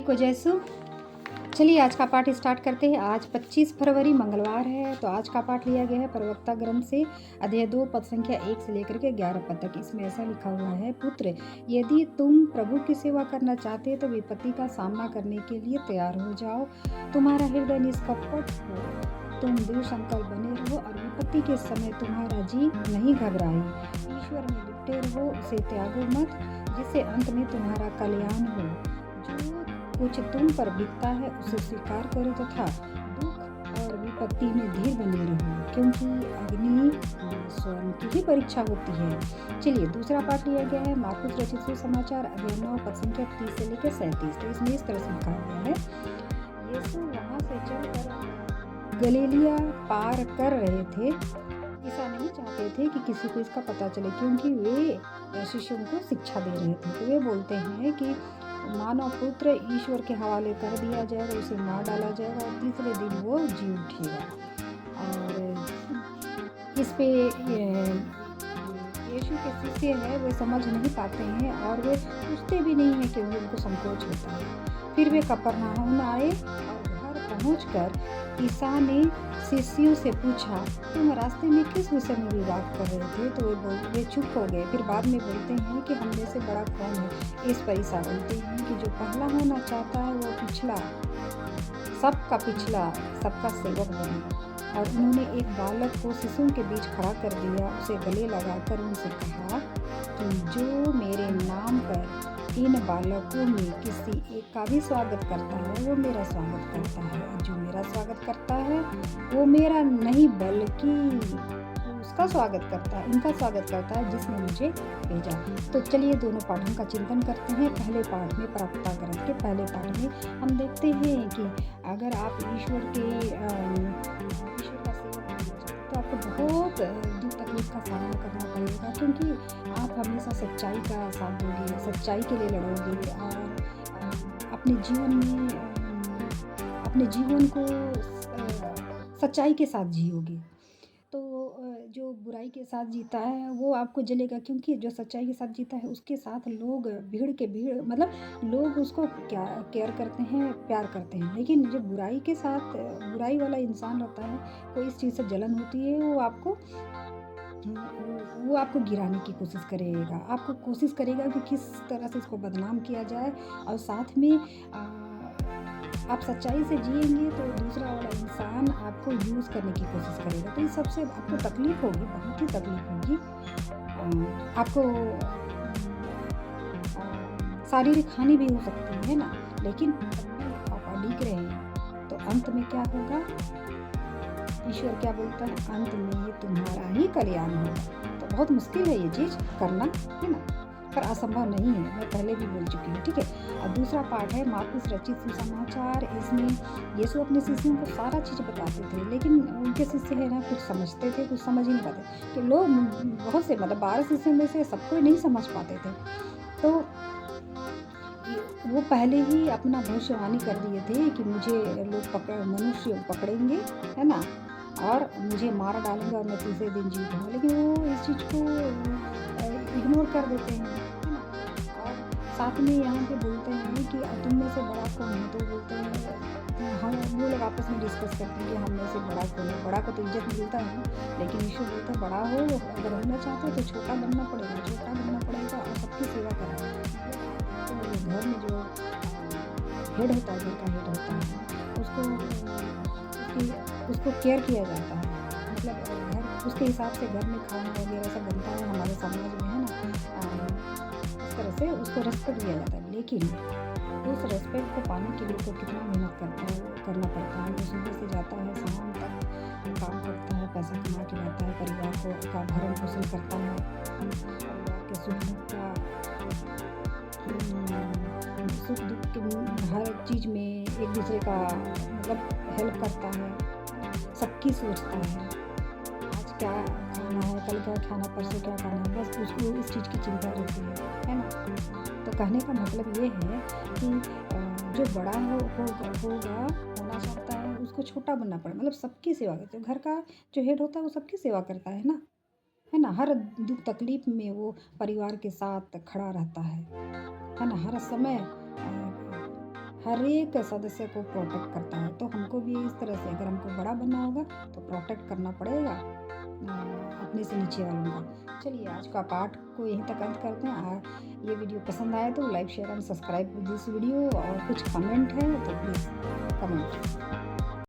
को जैसु। चलिए आज का पाठ स्टार्ट करते हैं। आज 25 फरवरी मंगलवार है। तो आज का पाठ लिया गया है प्रवक्ता ग्रंथ से अध्याय 2 पद संख्या 1 से लेकर के 11 पद तक। इसमें ऐसा लिखा हुआ है, पुत्र यदि तुम प्रभु की सेवा करना चाहते हो तो विपत्ति का सामना करने के लिए तैयार हो जाओ। तुम्हारा हृदय निष्कपट हो, तुम दृढ़ संकल्प बने रहो और विपत्ति के समय तुम्हारा जी नहीं घबराए। ईश्वर में लिपटे रहो, उसे त्यागो मत, जिससे अंत में तुम्हारा कल्याण हो। जो कुछ तुम पर बीतता है उसे स्वीकार करो तथा दुख और विपत्ति में धीर बने रहो, क्योंकि अग्नि स्वयं की ही परीक्षा होती है। चलिए दूसरा पाठ लिया गया है मार्कुस रचित सुसमाचार अध्याय 9 पद संख्या 30 से लेकर 37। तो इसमें इस तरह से लिखा हुआ है, यीशु वहां से चलकर गलीलिया पार कर रहे थे। ऐसा नहीं चाहते थे कि किसी को इसका पता चले, क्योंकि वे शिष्यों को शिक्षा दे रहे थे। तो वे बोलते हैं कि मानव पुत्र ईश्वर के हवाले कर दिया जाएगा, उसे मार डाला जाएगा और तीसरे दिन वो जी उठेगा। और इस पे यीशु के शिष्य है वे समझ नहीं पाते हैं और वे पूछते भी नहीं हैं, क्योंकि उनको संकोच होता है। फिर वे कफरनहूम आए और घर पहुंचकर ईसा ने शिष्यों से पूछा, तुम रास्ते में किस विषय में विवाद कर रहे थे? तो वे चुप हो गए। फिर बाद में बोलते हैं कि हम में से बड़ा कौन है? इस पर ईसा बोलते हैं कि जो पहला होना चाहता है वो पिछला, सबका सेवक बने। और उन्होंने एक बालक को शिशुओं के बीच खड़ा कर दिया, उसे गले लगाकर उनसे कहा कि जो मेरे नाम पर इन बालकों में किसी एक का भी स्वागत करता है वो मेरा स्वागत करता है, और जो मेरा स्वागत करता है वो मेरा नहीं बल्कि उसका स्वागत करता है, उनका स्वागत करता है जिसने मुझे भेजा। तो चलिए दोनों पाठों का चिंतन करते हैं। पहले पाठ में प्रवक्ता ग्रंथ के पहले पाठ में हम देखते हैं कि अगर आप ईश्वर का सेवक बनना चाहते हैं तो आपको बहुत दुख तकलीफ का सामना करना पड़ेगा, क्योंकि आप हमेशा सच्चाई का साथ दोगे, सच्चाई के लिए लड़ोगे और अपने जीवन को सच्चाई के साथ जियोगे। तो जो बुराई के साथ जीता है वो आपको जलेगा, क्योंकि जो सच्चाई के साथ जीता है उसके साथ लोग भीड़ मतलब लोग उसको क्या केयर करते हैं, प्यार करते हैं। लेकिन जो बुराई के साथ बुराई वाला इंसान रहता है, कोई इस चीज़ से जलन होती है, वो आपको गिराने की कोशिश करेगा, आपको कोशिश करेगा कि किस तरह से इसको बदनाम किया जाए। और साथ में आप सच्चाई से जिएंगे तो दूसरा वाला इंसान आपको यूज़ करने की कोशिश करेगा। तो इस सबसे आपको तकलीफ होगी, बहुत ही तकलीफ होगी। आपको शारीरिक हानि भी हो सकती है ना, लेकिन आप अडिग रहे हैं तो अंत में क्या होगा? ईश्वर क्या बोलता है? अंत में तुम्हारा ही कल्याण होगा। तो बहुत मुश्किल है ये चीज़ करना, है ना, पर असंभव नहीं है, मैं पहले भी बोल चुकी हूँ, ठीक है। और दूसरा पाठ है मार्कुस रचित सुसमाचार। इसमें यीशु अपने शिष्यों को सारा चीज़ बताते थे, लेकिन उनके शिष्य है ना, कुछ समझते थे, कुछ समझ ही नहीं पाते। कि लोग बहुत से मतलब 12 शिष्यों में से सबको नहीं समझ पाते थे। तो वो पहले ही अपना भविष्यवाणी कर दिए थे कि मुझे मनुष्य पकड़ेंगे, है ना, और मुझे मार डालेंगे और मैं तीसरे दिन जी उठूँगा। लेकिन वो इस चीज़ को इग्नोर कर देते हैं, है ना। और साथ में यहाँ पे बोलते हैं कि तुम में से बड़ा कौन है? तो बोलते हैं, हम वो लोग आपस में डिस्कस करते हैं कि हम में से बड़ा कौन है। बड़ा को तो इज्जत मिलता है, लेकिन ईश्वर बोलता है बड़ा हो, अगर होना चाहते हो तो छोटा बनना पड़ेगा और सबकी सेवा करना। तो घर में जो हेड होता है, घर का हेड होता है, उसको केयर किया जाता है। मतलब घर उसके हिसाब से घर में खाना वगैरह सब बनता है हमारे समाज में, है ना। इस तरह से उसको रेस्पेक्ट दिया जाता है। लेकिन उस रेस्पेक्ट को पाने के लिए तो कितना मेहनत करना पड़ता है। वो सुबह से जाता है, शाम तक काम करता है, पैसा कमा के लाता है, परिवार का भरण पोषण करता है, परिवार के सुख दुख के हर चीज़ में एक दूसरे का मतलब हेल्प करता है, सबकी सोचता है। आज क्या खाना है, कल क्या खाना, परसों क्या खाना है, बस उसको इस चीज़ की चिंता रहती है ना। तो कहने का मतलब ये है कि जो बड़ा होना चाहता है उसको छोटा बनना पड़े, मतलब सबकी सेवा करते हैं। घर का जो हेड होता है वो सबकी सेवा करता है ना, है ना। हर दुख तकलीफ में वो परिवार के साथ खड़ा रहता है ना। हर एक सदस्य को प्रोटेक्ट करता है। तो हमको भी इस तरह से अगर हमको बड़ा बनना होगा तो प्रोटेक्ट करना पड़ेगा अपने से नीचे वालों का। चलिए आज का पाठ को यहीं तक अंत करते हैं। ये वीडियो पसंद आए तो like share and subscribe this video, और कुछ कमेंट है तो प्लीज़ कमेंट।